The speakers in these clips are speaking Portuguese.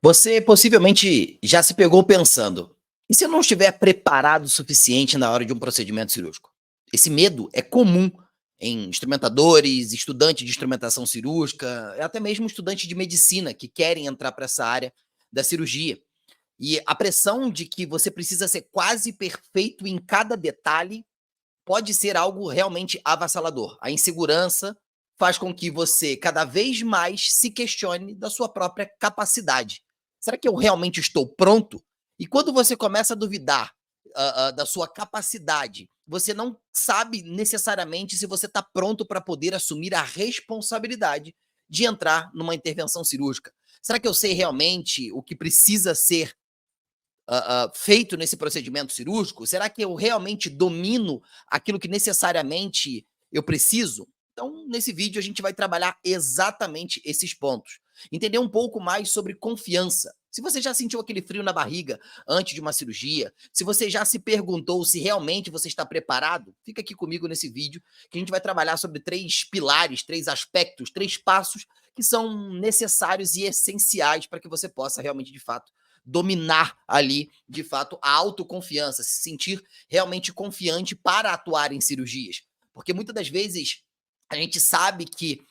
Você possivelmente já se pegou pensando: "E se eu não estiver preparado o suficiente na hora de um procedimento cirúrgico?". Esse medo é comum em instrumentadores, estudantes de instrumentação cirúrgica, até mesmo estudantes de medicina que querem entrar para essa área da cirurgia. E a pressão de que você precisa ser quase perfeito em cada detalhe pode ser algo realmente avassalador. A insegurança faz com que você cada vez mais se questione da sua própria capacidade. Será que eu realmente estou pronto? E quando você começa a duvidar da sua capacidade, você não sabe necessariamente se você está pronto para poder assumir a responsabilidade de entrar numa intervenção cirúrgica. Será que eu sei realmente o que precisa ser feito nesse procedimento cirúrgico? Será que eu realmente domino aquilo que necessariamente eu preciso? Então, nesse vídeo, a gente vai trabalhar exatamente esses pontos. Entender um pouco mais sobre confiança. Se você já sentiu aquele frio na barriga antes de uma cirurgia, se você já se perguntou se realmente você está preparado, fica aqui comigo nesse vídeo que a gente vai trabalhar sobre 3 pilares, 3 aspectos, 3 passos que são necessários e essenciais para que você possa realmente, de fato, dominar ali, de fato, a autoconfiança, se sentir realmente confiante para atuar em cirurgias. Porque muitas das vezes a gente sabe que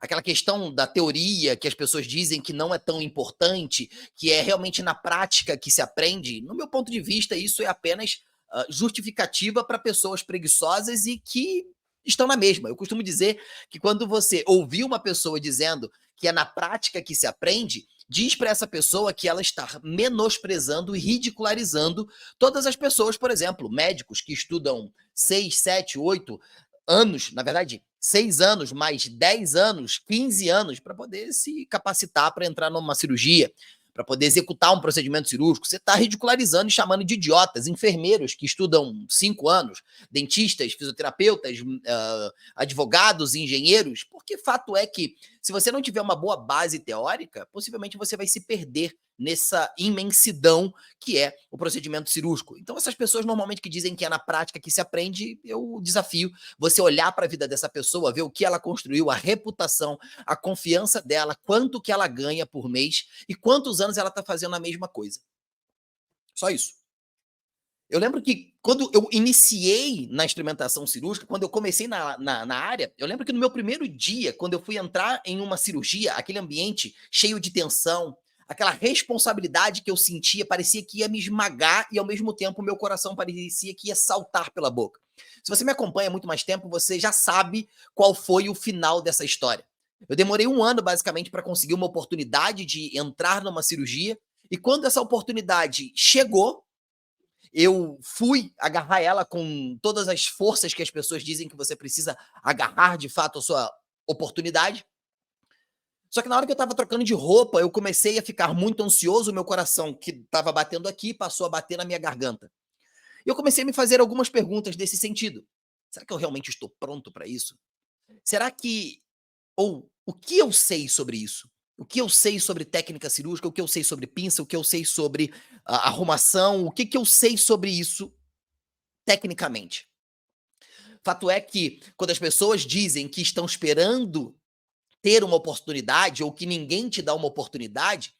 aquela questão da teoria que as pessoas dizem que não é tão importante, que é realmente na prática que se aprende, no meu ponto de vista, isso é apenas justificativa para pessoas preguiçosas e que estão na mesma. Eu costumo dizer que quando você ouvir uma pessoa dizendo que é na prática que se aprende, diz para essa pessoa que ela está menosprezando e ridicularizando todas as pessoas, por exemplo, médicos que estudam 6, 7, 8 anos, na verdade, 6 anos, mais 10 anos, 15 anos, para poder se capacitar para entrar numa cirurgia, para poder executar um procedimento cirúrgico. Você está ridicularizando e chamando de idiotas enfermeiros que estudam 5 anos, dentistas, fisioterapeutas, advogados, engenheiros, porque fato é que se você não tiver uma boa base teórica, possivelmente você vai se perder nessa imensidão que é o procedimento cirúrgico. Então, essas pessoas normalmente que dizem que é na prática que se aprende, eu desafio você olhar para a vida dessa pessoa, ver o que ela construiu, a reputação, a confiança dela, quanto que ela ganha por mês e quantos anos ela está fazendo a mesma coisa. Só isso. Eu lembro que quando eu iniciei na instrumentação cirúrgica, quando eu comecei na área, eu lembro que no meu primeiro dia, quando eu fui entrar em uma cirurgia, aquele ambiente cheio de tensão, aquela responsabilidade que eu sentia, parecia que ia me esmagar e ao mesmo tempo o meu coração parecia que ia saltar pela boca. Se você me acompanha há muito mais tempo, você já sabe qual foi o final dessa história. Eu demorei 1 ano basicamente para conseguir uma oportunidade de entrar numa cirurgia, e quando essa oportunidade chegou, eu fui agarrar ela com todas as forças que as pessoas dizem que você precisa agarrar de fato a sua oportunidade. Só que na hora que eu estava trocando de roupa, eu comecei a ficar muito ansioso, o meu coração, que estava batendo aqui, passou a bater na minha garganta. E eu comecei a me fazer algumas perguntas nesse sentido. Será que eu realmente estou pronto para isso? Será que ou o que eu sei sobre isso? O que eu sei sobre técnica cirúrgica? O que eu sei sobre pinça? O que eu sei sobre arrumação? O que, que eu sei sobre isso tecnicamente? Fato é que quando as pessoas dizem que estão esperando ter uma oportunidade ou que ninguém te dá uma oportunidade,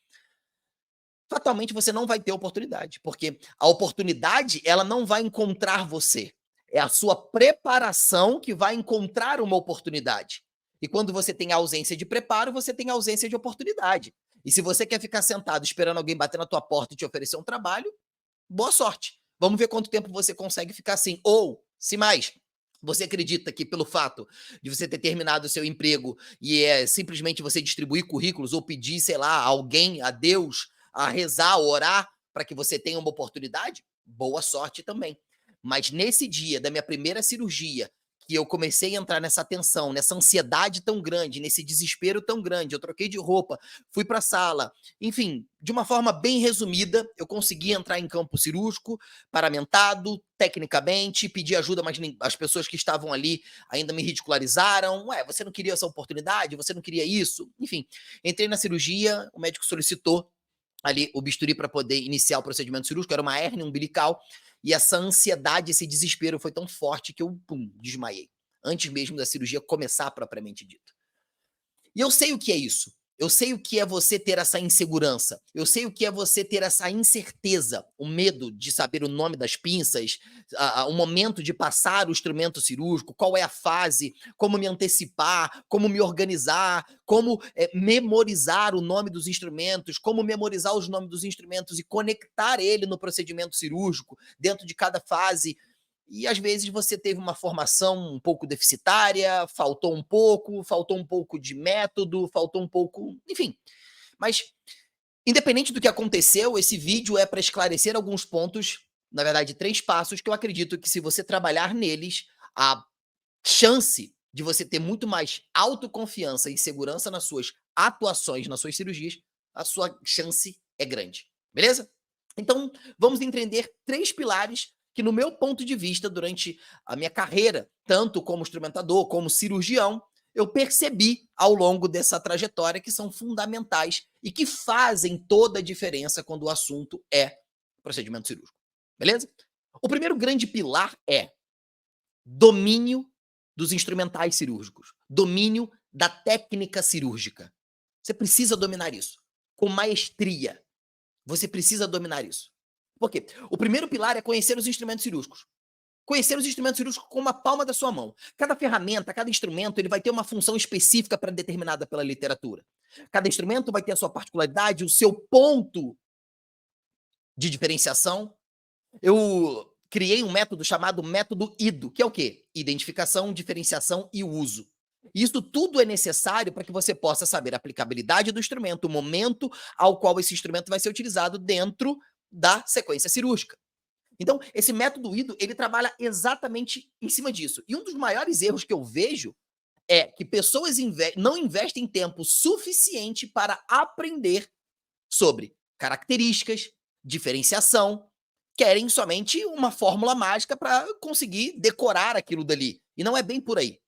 fatalmente você não vai ter oportunidade, porque a oportunidade ela não vai encontrar você. É a sua preparação que vai encontrar uma oportunidade. E quando você tem ausência de preparo, você tem ausência de oportunidade. E se você quer ficar sentado esperando alguém bater na tua porta e te oferecer um trabalho, boa sorte. Vamos ver quanto tempo você consegue ficar assim. Ou, se mais, você acredita que pelo fato de você ter terminado o seu emprego e é simplesmente você distribuir currículos ou pedir, sei lá, a alguém, a Deus, a rezar, orar para que você tenha uma oportunidade? Boa sorte também. Mas nesse dia da minha primeira cirurgia, que eu comecei a entrar nessa tensão, nessa ansiedade tão grande, nesse desespero tão grande, eu troquei de roupa, fui para a sala, enfim, de uma forma bem resumida, eu consegui entrar em campo cirúrgico, paramentado, tecnicamente, pedi ajuda, mas as pessoas que estavam ali ainda me ridicularizaram. Ué, você não queria essa oportunidade? Você não queria isso? Enfim, entrei na cirurgia, o médico solicitou ali o bisturi para poder iniciar o procedimento cirúrgico, era uma hérnia umbilical, e essa ansiedade, esse desespero foi tão forte que eu, pum, desmaiei, antes mesmo da cirurgia começar propriamente dita. E eu sei o que é isso. Eu sei o que é você ter essa insegurança. Eu sei o que é você ter essa incerteza, o medo de saber o nome das pinças, o momento de passar o instrumento cirúrgico, qual é a fase, como me antecipar, como me organizar, como memorizar o nome dos instrumentos, como memorizar os nomes dos instrumentos e conectar ele no procedimento cirúrgico, dentro de cada fase. E às vezes você teve uma formação um pouco deficitária, faltou um pouco de método, faltou um pouco, enfim. Mas independente do que aconteceu, esse vídeo é para esclarecer alguns pontos, na verdade, 3 passos que eu acredito que se você trabalhar neles, a chance de você ter muito mais autoconfiança e segurança nas suas atuações, nas suas cirurgias, a sua chance é grande. Beleza? Então, vamos entender 3 pilares que, no meu ponto de vista, durante a minha carreira, tanto como instrumentador, como cirurgião, eu percebi ao longo dessa trajetória que são fundamentais e que fazem toda a diferença quando o assunto é procedimento cirúrgico. Beleza? O primeiro grande pilar é domínio dos instrumentais cirúrgicos, domínio da técnica cirúrgica. Você precisa dominar isso com maestria. Você precisa dominar isso. Por quê? O primeiro pilar é conhecer os instrumentos cirúrgicos. Conhecer os instrumentos cirúrgicos com uma palma da sua mão. Cada ferramenta, cada instrumento, ele vai ter uma função específica para determinada pela literatura. Cada instrumento vai ter a sua particularidade, o seu ponto de diferenciação. Eu criei um método chamado método IDO, que é o quê? Identificação, diferenciação e uso. Isso tudo é necessário para que você possa saber a aplicabilidade do instrumento, o momento ao qual esse instrumento vai ser utilizado dentro da sequência cirúrgica. Então, esse método IDO, ele trabalha exatamente em cima disso. E um dos maiores erros que eu vejo é que pessoas não investem tempo suficiente para aprender sobre características, diferenciação, querem somente uma fórmula mágica para conseguir decorar aquilo dali. E não é bem por aí.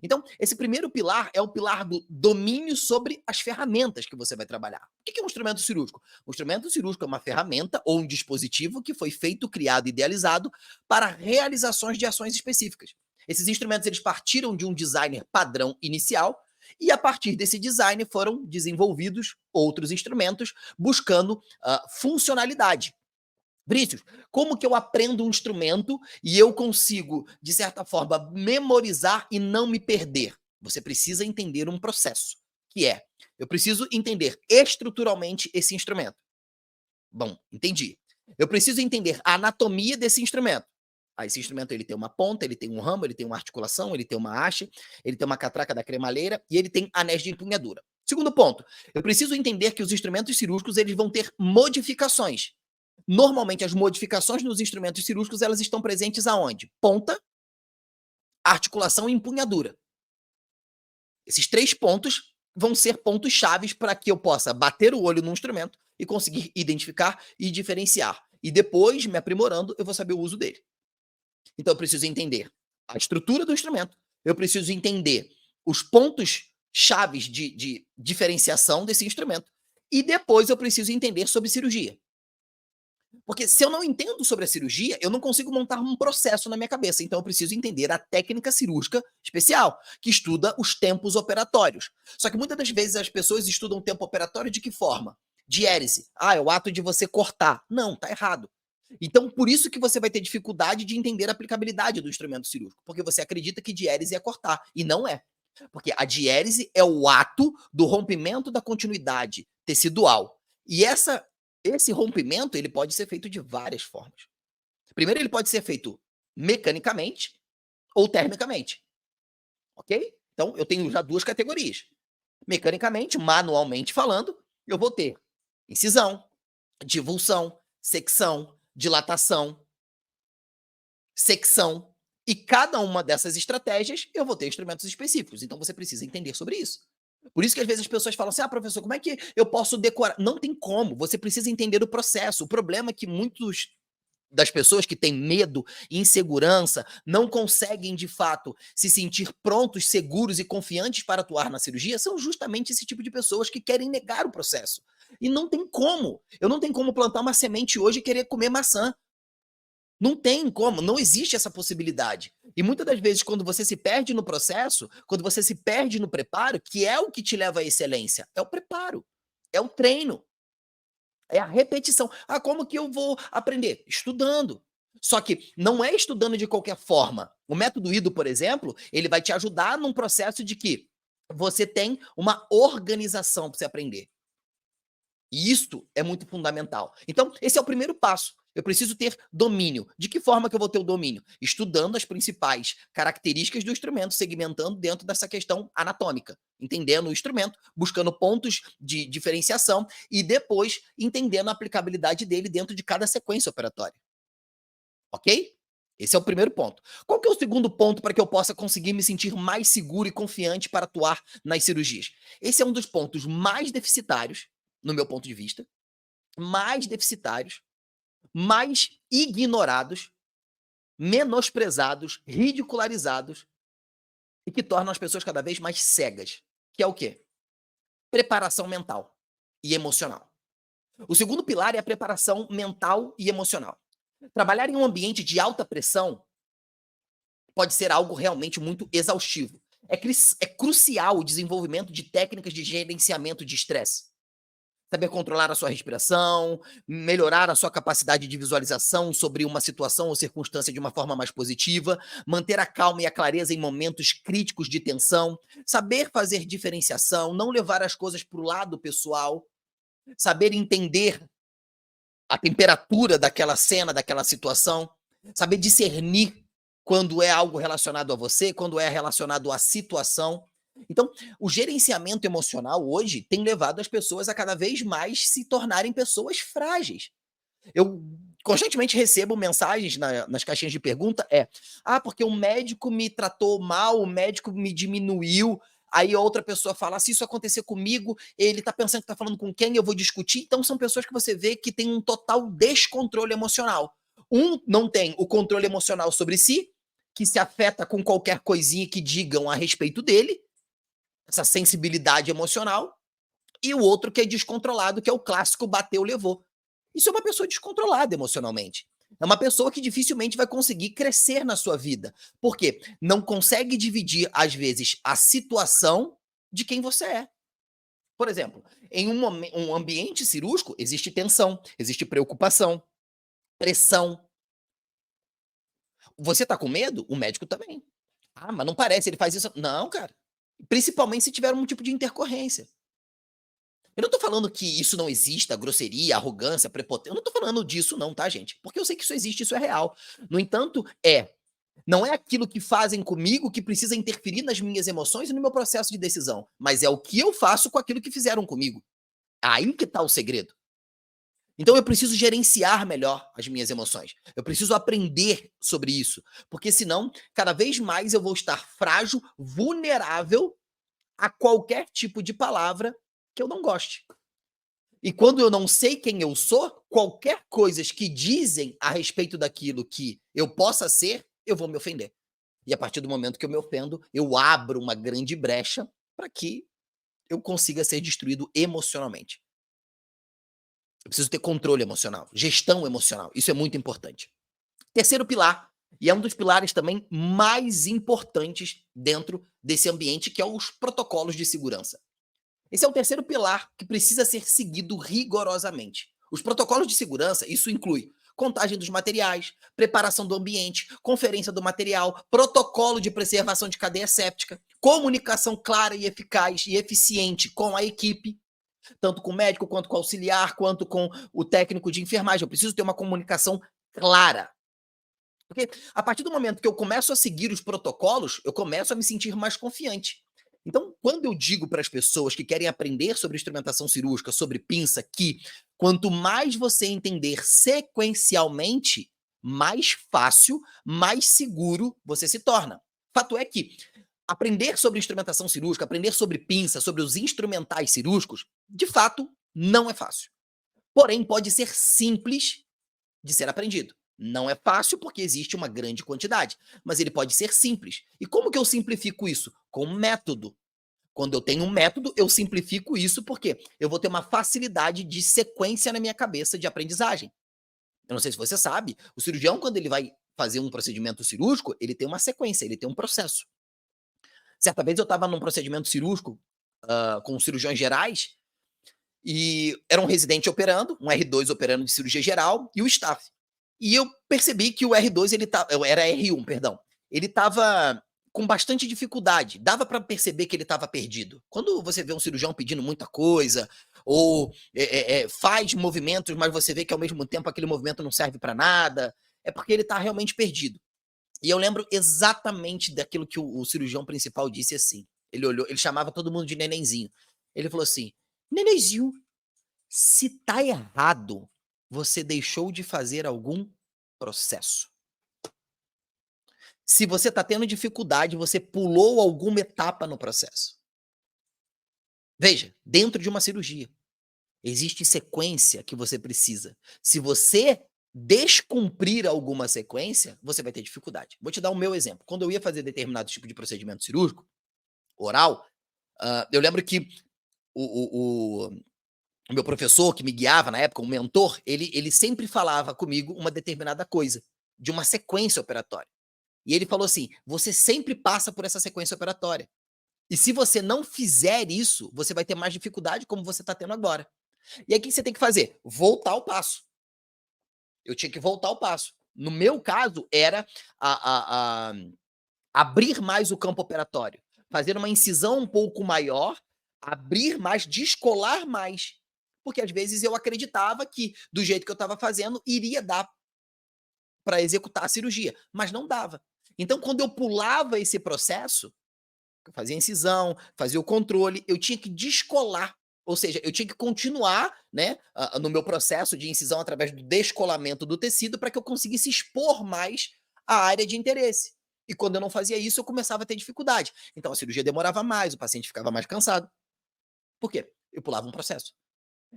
Então, esse primeiro pilar é o pilar do domínio sobre as ferramentas que você vai trabalhar. O que é um instrumento cirúrgico? Um instrumento cirúrgico é uma ferramenta ou um dispositivo que foi feito, criado, idealizado para realizações de ações específicas. Esses instrumentos eles partiram de um designer padrão inicial e a partir desse design foram desenvolvidos outros instrumentos buscando funcionalidade. Brícios, como que eu aprendo um instrumento e eu consigo, de certa forma, memorizar e não me perder? Você precisa entender um processo, que é, eu preciso entender estruturalmente esse instrumento. Bom, entendi. Eu preciso entender a anatomia desse instrumento. Esse instrumento ele tem uma ponta, ele tem um ramo, ele tem uma articulação, ele tem uma haste, ele tem uma catraca da cremalheira e ele tem anéis de empunhadura. Segundo ponto, eu preciso entender que os instrumentos cirúrgicos eles vão ter modificações. Normalmente, as modificações nos instrumentos cirúrgicos, elas estão presentes aonde? Ponta, articulação e empunhadura. Esses 3 pontos vão ser pontos chaves para que eu possa bater o olho no instrumento e conseguir identificar e diferenciar. E depois, me aprimorando, eu vou saber o uso dele. Então, eu preciso entender a estrutura do instrumento, eu preciso entender os pontos chaves de diferenciação desse instrumento e depois eu preciso entender sobre cirurgia. Porque se eu não entendo sobre a cirurgia, eu não consigo montar um processo na minha cabeça. Então eu preciso entender a técnica cirúrgica especial, que estuda os tempos operatórios. Só que muitas das vezes as pessoas estudam o tempo operatório de que forma? Diérese. É o ato de você cortar. Não, tá errado. Então, por isso que você vai ter dificuldade de entender a aplicabilidade do instrumento cirúrgico, porque você acredita que diérese é cortar, e não é. Porque a diérese é o ato do rompimento da continuidade tecidual. E esse rompimento ele pode ser feito de várias formas. Primeiro, ele pode ser feito mecanicamente ou termicamente, ok? Então, eu tenho já 2 categorias. Mecanicamente, manualmente falando, eu vou ter incisão, divulsão, secção, dilatação, secção. E cada uma dessas estratégias, eu vou ter instrumentos específicos. Então, você precisa entender sobre isso. Por isso que às vezes as pessoas falam assim: professor, como é que eu posso decorar? Não tem como, você precisa entender o processo. O problema é que muitos das pessoas que têm medo e insegurança não conseguem, de fato, se sentir prontos, seguros e confiantes para atuar na cirurgia, são justamente esse tipo de pessoas que querem negar o processo. E não tem como. Eu não tenho como plantar uma semente hoje e querer comer maçã. Não tem como, não existe essa possibilidade. E muitas das vezes, quando você se perde no processo, quando você se perde no preparo, que é o que te leva à excelência, é o preparo, é o treino, é a repetição. Ah, como que eu vou aprender? Estudando. Só que não é estudando de qualquer forma. O método IDO, por exemplo, ele vai te ajudar num processo de que você tem uma organização para você aprender. E isto é muito fundamental. Então, esse é o primeiro passo. Eu preciso ter domínio. De que forma que eu vou ter o domínio? Estudando as principais características do instrumento, segmentando dentro dessa questão anatômica, entendendo o instrumento, buscando pontos de diferenciação e depois entendendo a aplicabilidade dele dentro de cada sequência operatória. Ok? Esse é o primeiro ponto. Qual que é o segundo ponto para que eu possa conseguir me sentir mais seguro e confiante para atuar nas cirurgias? Esse é um dos pontos mais deficitários, no meu ponto de vista, mais deficitários, mais ignorados, menosprezados, ridicularizados e que tornam as pessoas cada vez mais cegas, que é o quê? Preparação mental e emocional. O segundo pilar é a preparação mental e emocional. Trabalhar em um ambiente de alta pressão pode ser algo realmente muito exaustivo. É crucial o desenvolvimento de técnicas de gerenciamento de estresse. Saber controlar a sua respiração, melhorar a sua capacidade de visualização sobre uma situação ou circunstância de uma forma mais positiva, manter a calma e a clareza em momentos críticos de tensão, saber fazer diferenciação, não levar as coisas para o lado pessoal, saber entender a temperatura daquela cena, daquela situação, saber discernir quando é algo relacionado a você, quando é relacionado à situação. Então, o gerenciamento emocional hoje tem levado as pessoas a cada vez mais se tornarem pessoas frágeis. Eu constantemente recebo mensagens nas caixinhas de pergunta, porque o médico me tratou mal, o médico me diminuiu, aí outra pessoa fala: "Se isso acontecer comigo, ele tá pensando que tá falando com quem, eu vou discutir". Então são pessoas que você vê que têm um total descontrole emocional. Um não tem o controle emocional sobre si, que se afeta com qualquer coisinha que digam a respeito dele, essa sensibilidade emocional, e o outro que é descontrolado, que é o clássico bateu, levou. Isso é uma pessoa descontrolada emocionalmente. É uma pessoa que dificilmente vai conseguir crescer na sua vida. Por quê? Não consegue dividir, às vezes, a situação de quem você é. Por exemplo, em um ambiente cirúrgico, existe tensão, existe preocupação, pressão. Você tá com medo? O médico também. Ah, mas não parece, ele faz isso. Não, cara. Principalmente se tiver um tipo de intercorrência. Eu não tô falando que isso não exista, grosseria, arrogância, prepotência. Eu não tô falando disso, não, tá, gente? Porque eu sei que isso existe, isso é real. No entanto, não é aquilo que fazem comigo que precisa interferir nas minhas emoções e no meu processo de decisão, mas é o que eu faço com aquilo que fizeram comigo. Aí que tá o segredo. Então eu preciso gerenciar melhor as minhas emoções. Eu preciso aprender sobre isso, porque senão, cada vez mais eu vou estar frágil, vulnerável a qualquer tipo de palavra que eu não goste. E quando eu não sei quem eu sou, qualquer coisas que dizem a respeito daquilo que eu possa ser, eu vou me ofender. E a partir do momento que eu me ofendo, eu abro uma grande brecha para que eu consiga ser destruído emocionalmente. Eu preciso ter controle emocional, gestão emocional. Isso é muito importante. Terceiro pilar, e é um dos pilares também mais importantes dentro desse ambiente, que é os protocolos de segurança. Esse é o terceiro pilar que precisa ser seguido rigorosamente. Os protocolos de segurança, isso inclui contagem dos materiais, preparação do ambiente, conferência do material, protocolo de preservação de cadeia séptica, comunicação clara e eficaz e eficiente com a equipe, tanto com o médico, quanto com o auxiliar, quanto com o técnico de enfermagem. Eu preciso ter uma comunicação clara. Porque a partir do momento que eu começo a seguir os protocolos, eu começo a me sentir mais confiante. Então, quando eu digo para as pessoas que querem aprender sobre instrumentação cirúrgica, sobre pinça, que quanto mais você entender sequencialmente, mais fácil, mais seguro você se torna. Fato é que aprender sobre instrumentação cirúrgica, aprender sobre pinça, sobre os instrumentais cirúrgicos, de fato, não é fácil. Porém, pode ser simples de ser aprendido. Não é fácil porque existe uma grande quantidade, mas ele pode ser simples. E como que eu simplifico isso? Com um método. Quando eu tenho um método, eu simplifico isso porque eu vou ter uma facilidade de sequência na minha cabeça de aprendizagem. Eu não sei se você sabe, o cirurgião, quando ele vai fazer um procedimento cirúrgico, ele tem uma sequência, ele tem um processo. Certa vez eu estava num procedimento cirúrgico com cirurgiões gerais e era um residente operando, um R2 operando de cirurgia geral e o staff. E eu percebi que o R2 ele era R1, perdão. Ele estava com bastante dificuldade. Dava para perceber que ele estava perdido. Quando você vê um cirurgião pedindo muita coisa ou faz movimentos, mas você vê que ao mesmo tempo aquele movimento não serve para nada, é porque ele está realmente perdido. E eu lembro exatamente daquilo que o cirurgião principal disse assim. Ele olhou, ele chamava todo mundo de nenenzinho. Ele falou assim: nenenzinho, se tá errado, você deixou de fazer algum processo. Se você tá tendo dificuldade, você pulou alguma etapa no processo. Veja, dentro de uma cirurgia, existe sequência que você precisa. Se você descumprir alguma sequência, você vai ter dificuldade. Vou te dar o meu exemplo. Quando eu ia fazer determinado tipo de procedimento cirúrgico, oral, eu lembro que o meu professor que me guiava na época, um mentor, ele sempre falava comigo uma determinada coisa, de uma sequência operatória. E ele falou assim: você sempre passa por essa sequência operatória. E se você não fizer isso, você vai ter mais dificuldade, como você está tendo agora. E aí o que você tem que fazer? Voltar ao passo. Eu tinha que voltar ao passo. No meu caso, era abrir mais o campo operatório, fazer uma incisão um pouco maior, abrir mais, descolar mais. Porque às vezes eu acreditava que, do jeito que eu estava fazendo, iria dar para executar a cirurgia, mas não dava. Então, quando eu pulava esse processo, eu fazia incisão, fazia o controle, eu tinha que descolar. Ou seja, eu tinha que continuar, né, no meu processo de incisão através do descolamento do tecido para que eu conseguisse expor mais a área de interesse. E quando eu não fazia isso, eu começava a ter dificuldade. Então a cirurgia demorava mais, o paciente ficava mais cansado. Por quê? Eu pulava um processo.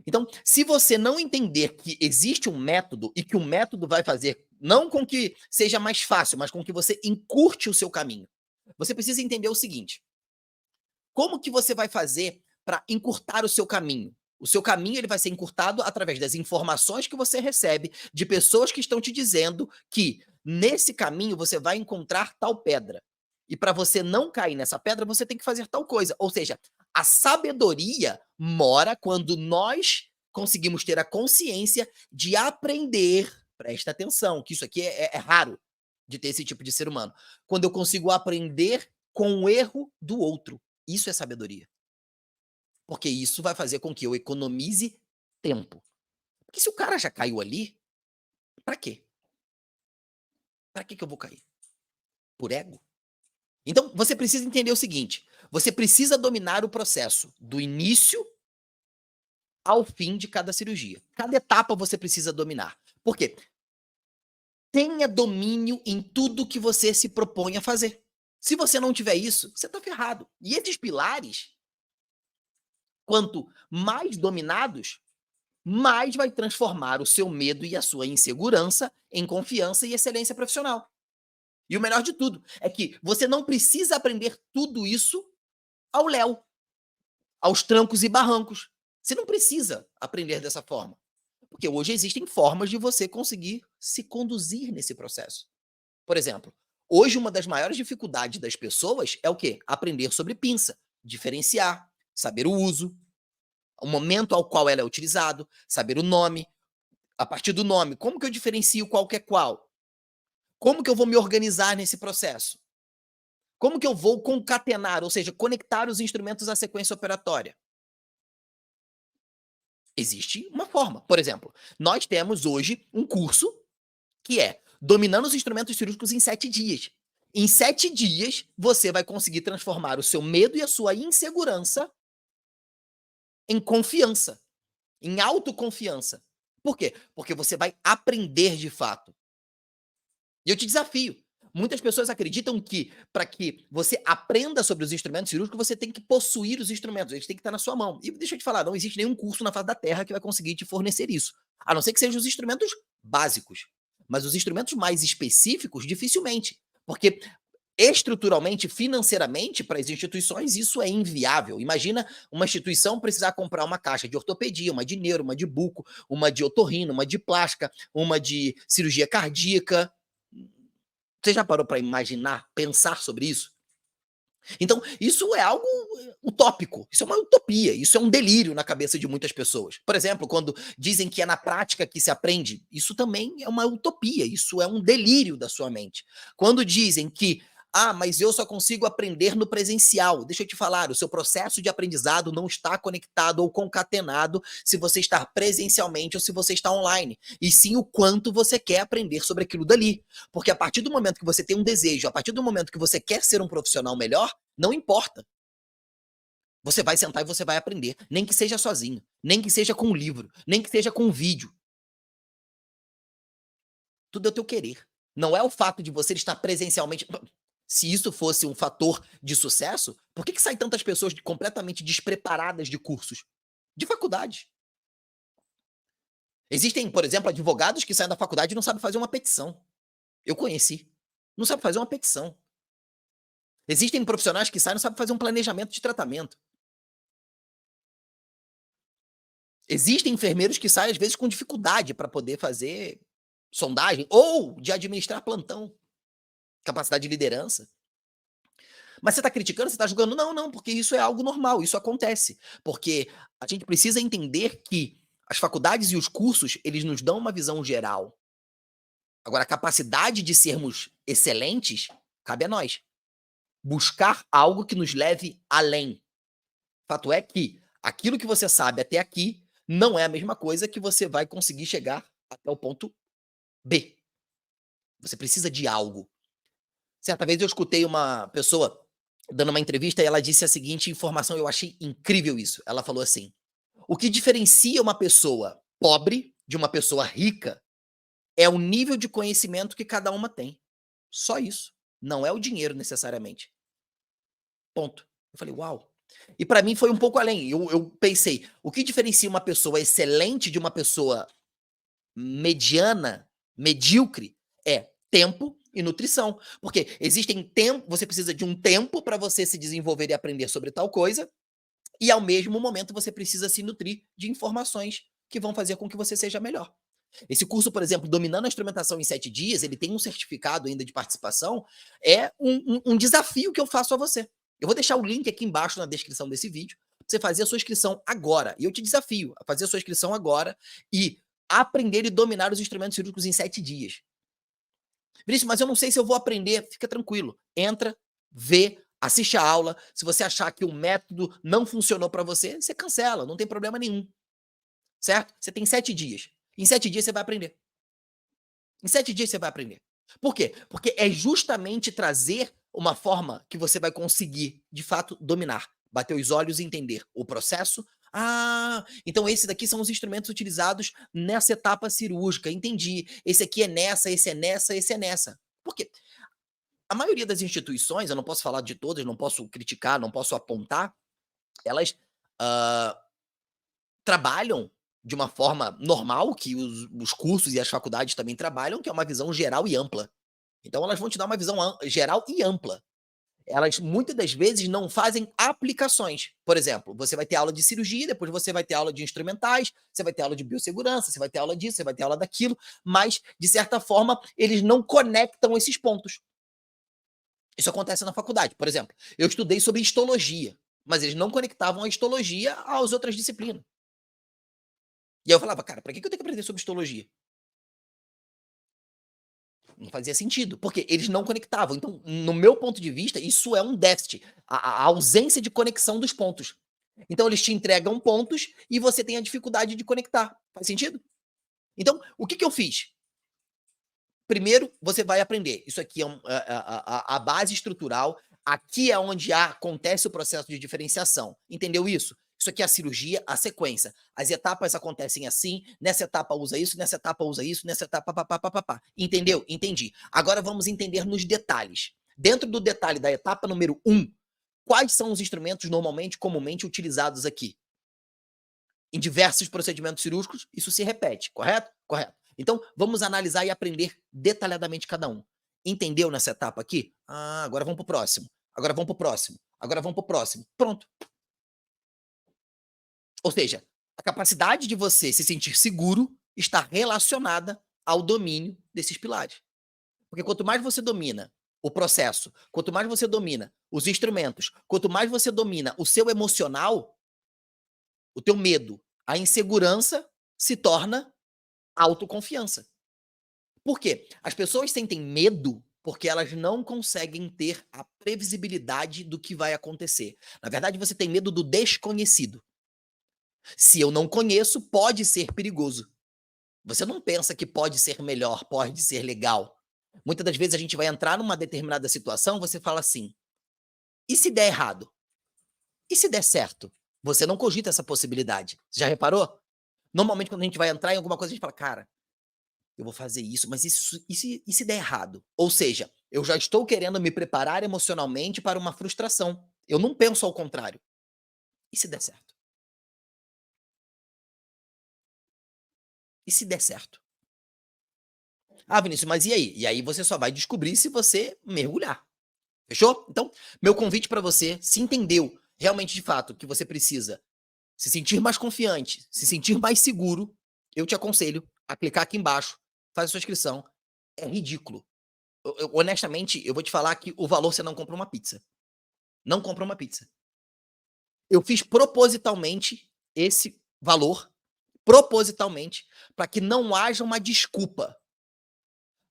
Então, se você não entender que existe um método e que o método vai fazer não com que seja mais fácil, mas com que você encurte o seu caminho, você precisa entender o seguinte: como que você vai fazer para encurtar o seu caminho? O seu caminho ele vai ser encurtado através das informações que você recebe de pessoas que estão te dizendo que nesse caminho você vai encontrar tal pedra. E para você não cair nessa pedra, você tem que fazer tal coisa. Ou seja, a sabedoria mora quando nós conseguimos ter a consciência de aprender. Presta atenção, que isso aqui é raro de ter esse tipo de ser humano. Quando eu consigo aprender com o erro do outro. Isso é sabedoria. Porque isso vai fazer com que eu economize tempo. Porque se o cara já caiu ali, pra quê? Pra que eu vou cair? Por ego? Então, você precisa entender o seguinte: você precisa dominar o processo do início ao fim de cada cirurgia. Cada etapa você precisa dominar. Por quê? Tenha domínio em tudo que você se propõe a fazer. Se você não tiver isso, você tá ferrado. E esses pilares, quanto mais dominados, mais vai transformar o seu medo e a sua insegurança em confiança e excelência profissional. E o melhor de tudo é que você não precisa aprender tudo isso ao léu, aos trancos e barrancos. Você não precisa aprender dessa forma. Porque hoje existem formas de você conseguir se conduzir nesse processo. Por exemplo, hoje uma das maiores dificuldades das pessoas é o quê? Aprender sobre pinça, diferenciar, saber o uso, o momento ao qual ela é utilizado, saber o nome. A partir do nome, como que eu diferencio qual que é qual? Como que eu vou me organizar nesse processo? Como que eu vou concatenar, ou seja, conectar os instrumentos à sequência operatória? Existe uma forma. Por exemplo, nós temos hoje um curso que é Dominando os Instrumentos Cirúrgicos em 7 dias. Em 7 dias, você vai conseguir transformar o seu medo e a sua insegurança em confiança, em autoconfiança. Por quê? Porque você vai aprender de fato. E eu te desafio. Muitas pessoas acreditam que, para que você aprenda sobre os instrumentos cirúrgicos, você tem que possuir os instrumentos, eles têm que estar na sua mão. E deixa eu te falar, não existe nenhum curso na face da Terra que vai conseguir te fornecer isso. A não ser que sejam os instrumentos básicos. Mas os instrumentos mais específicos, dificilmente. Porque Estruturalmente, financeiramente, para as instituições, isso é inviável. Imagina uma instituição precisar comprar uma caixa de ortopedia, uma de neuro, uma de buco, uma de otorrino, uma de plástica, uma de cirurgia cardíaca. Você já parou para imaginar, pensar sobre isso? Então, isso é algo utópico, isso é uma utopia, isso é um delírio na cabeça de muitas pessoas. Por exemplo, quando dizem que é na prática que se aprende, isso também é uma utopia, isso é um delírio da sua mente. Quando dizem que, mas eu só consigo aprender no presencial, deixa eu te falar, o seu processo de aprendizado não está conectado ou concatenado se você está presencialmente ou se você está online, e sim o quanto você quer aprender sobre aquilo dali. Porque a partir do momento que você tem um desejo, a partir do momento que você quer ser um profissional melhor, não importa. Você vai sentar e você vai aprender, nem que seja sozinho, nem que seja com um livro, nem que seja com um vídeo. Tudo é o teu querer. Não é o fato de você estar presencialmente. Se isso fosse um fator de sucesso, por que saem tantas pessoas completamente despreparadas de cursos? De faculdade. Existem, por exemplo, advogados que saem da faculdade e não sabem fazer uma petição. Eu conheci. Não sabe fazer uma petição. Existem profissionais que saem e não sabem fazer um planejamento de tratamento. Existem enfermeiros que saem, às vezes, com dificuldade para poder fazer sondagem ou de administrar plantão, capacidade de liderança. Mas você está criticando, você está julgando? Não, não, porque isso é algo normal, isso acontece. Porque a gente precisa entender que as faculdades e os cursos, eles nos dão uma visão geral. Agora, a capacidade de sermos excelentes, cabe a nós. Buscar algo que nos leve além. Fato é que aquilo que você sabe até aqui não é a mesma coisa que você vai conseguir chegar até o ponto B. Você precisa de algo. Certa vez eu escutei uma pessoa dando uma entrevista e ela disse a seguinte informação, eu achei incrível isso. Ela falou assim: o que diferencia uma pessoa pobre de uma pessoa rica é o nível de conhecimento que cada uma tem. Só isso. Não é o dinheiro necessariamente. Ponto. Eu falei, uau. E para mim foi um pouco além. Eu pensei, o que diferencia uma pessoa excelente de uma pessoa mediana, medíocre, é tempo e nutrição. Porque existem tempo, você precisa de um tempo para você se desenvolver e aprender sobre tal coisa, e ao mesmo momento você precisa se nutrir de informações que vão fazer com que você seja melhor. Esse curso, por exemplo, Dominando a Instrumentação em 7 Dias, ele tem um certificado ainda de participação, é um desafio que eu faço a você. Eu vou deixar o link aqui embaixo na descrição desse vídeo, pra você fazer a sua inscrição agora. E eu te desafio a fazer a sua inscrição agora e aprender e dominar os instrumentos cirúrgicos em 7 dias. Vinícius, mas eu não sei se eu vou aprender. Fica tranquilo. Entra, vê, assiste a aula. Se você achar que o método não funcionou para você, você cancela, não tem problema nenhum. Certo? Você tem 7 dias. Em 7 dias você vai aprender. Em 7 dias você vai aprender. Por quê? Porque é justamente trazer uma forma que você vai conseguir, de fato, dominar. Bater os olhos e entender o processo. Então esses daqui são os instrumentos utilizados nessa etapa cirúrgica. Entendi. Esse aqui é nessa, esse é nessa, esse é nessa. Por quê? A maioria das instituições, eu não posso falar de todas, não posso criticar, não posso apontar, elas trabalham de uma forma normal, que os cursos e as faculdades também trabalham, que é uma visão geral e ampla. Então elas vão te dar uma visão geral e ampla. Elas muitas das vezes não fazem aplicações. Por exemplo, você vai ter aula de cirurgia, depois você vai ter aula de instrumentais, você vai ter aula de biossegurança, você vai ter aula disso, você vai ter aula daquilo, mas de certa forma eles não conectam esses pontos. Isso acontece na faculdade. Por exemplo, eu estudei sobre histologia, mas eles não conectavam a histologia às outras disciplinas. E aí eu falava, cara, para que eu tenho que aprender sobre histologia? Não fazia sentido, porque eles não conectavam. Então, no meu ponto de vista, isso é um déficit, a ausência de conexão dos pontos. Então, eles te entregam pontos e você tem a dificuldade de conectar. Faz sentido? Então, o que eu fiz? Primeiro, você vai aprender. Isso aqui é a base estrutural. Aqui é onde acontece o processo de diferenciação. Entendeu isso? Isso aqui é a cirurgia, a sequência. As etapas acontecem assim, nessa etapa usa isso, nessa etapa usa isso, nessa etapa papapá. Entendeu? Entendi. Agora vamos entender nos detalhes. Dentro do detalhe da etapa número 1, quais são os instrumentos normalmente, comumente utilizados aqui? Em diversos procedimentos cirúrgicos, isso se repete, correto? Correto. Então, vamos analisar e aprender detalhadamente cada um. Entendeu nessa etapa aqui? Ah, agora vamos para o próximo. Agora vamos para o próximo. Agora vamos para o próximo. Pronto. Ou seja, a capacidade de você se sentir seguro está relacionada ao domínio desses pilares. Porque quanto mais você domina o processo, quanto mais você domina os instrumentos, quanto mais você domina o seu emocional, o teu medo, a insegurança se torna autoconfiança. Por quê? As pessoas sentem medo porque elas não conseguem ter a previsibilidade do que vai acontecer. Na verdade, você tem medo do desconhecido. Se eu não conheço, pode ser perigoso. Você não pensa que pode ser melhor, pode ser legal. Muitas das vezes a gente vai entrar numa determinada situação, você fala assim: e se der errado? E se der certo? Você não cogita essa possibilidade. Você já reparou? Normalmente, quando a gente vai entrar em alguma coisa, a gente fala, cara, eu vou fazer isso, mas e se der errado? Ou seja, eu já estou querendo me preparar emocionalmente para uma frustração. Eu não penso ao contrário. E se der certo? E se der certo? Ah, Vinícius, mas e aí? E aí você só vai descobrir se você mergulhar. Fechou? Então, meu convite para você, se entendeu realmente de fato que você precisa se sentir mais confiante, se sentir mais seguro, eu te aconselho a clicar aqui embaixo, faz a sua inscrição. É ridículo. Honestamente, eu vou te falar que o valor você não compra uma pizza. Não compra uma pizza. Eu fiz propositalmente esse valor, propositalmente, para que não haja uma desculpa.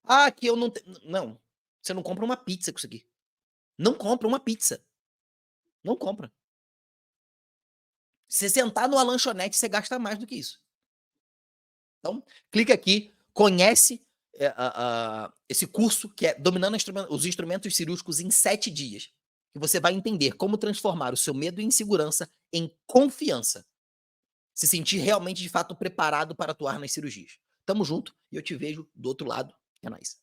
Ah, que eu não tenho. Não. Você não compra uma pizza com isso aqui. Não compra uma pizza. Não compra. Se você sentar numa lanchonete, você gasta mais do que isso. Então, clica aqui, conhece esse curso que é Dominando os Instrumentos Cirúrgicos em 7 dias. E você vai entender como transformar o seu medo e insegurança em confiança. Se sentir realmente, de fato, preparado para atuar nas cirurgias. Tamo junto e eu te vejo do outro lado. É nóis.